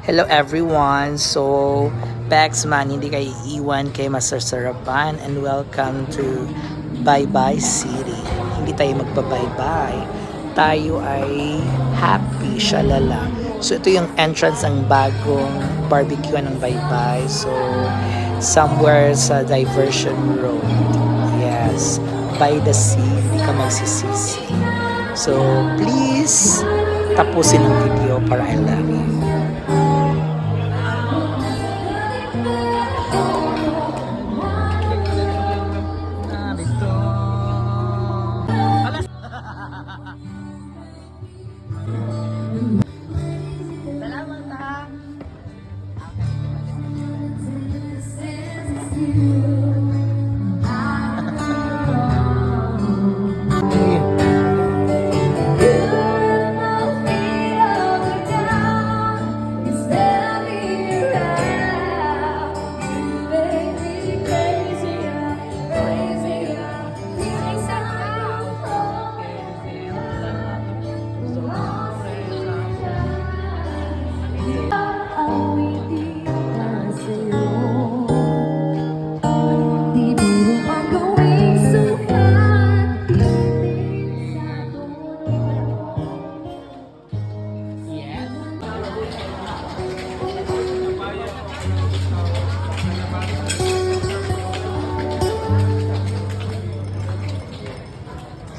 Hello everyone! So, Paxman, hindi kayo iwan kay masasarapan and welcome to Bye Bye City. Hindi tayo magpa-bye-bye. Tayo ay happy, shalala. So, ito yung entrance ng bagong barbecue ng Bye Bye. So, somewhere sa Diversion Road. Yes, by the sea, hindi ka magsisisi. So, please, tapusin ang video para I love you.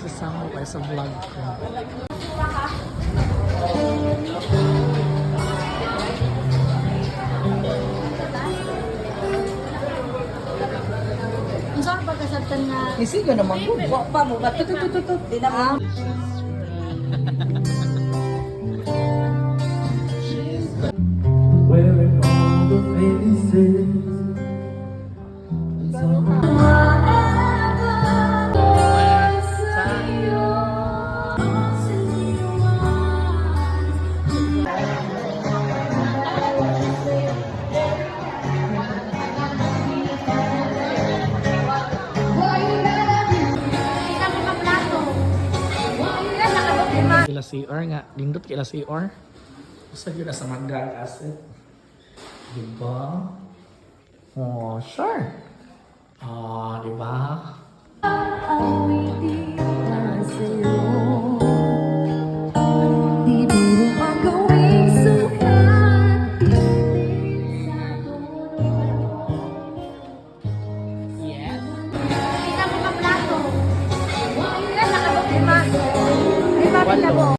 Sasama ko sa vlog ko. Ang saan pagkasabtan na... Isigo naman po. Wa pa mo. Tututututut. Di naman. Wearing all the faces. Kila CR nga, lindot kila CR. Basta yun na sa Magdang Asset. Diba? Oh, sure. Oh, diba? Ang hindi na sa'yo.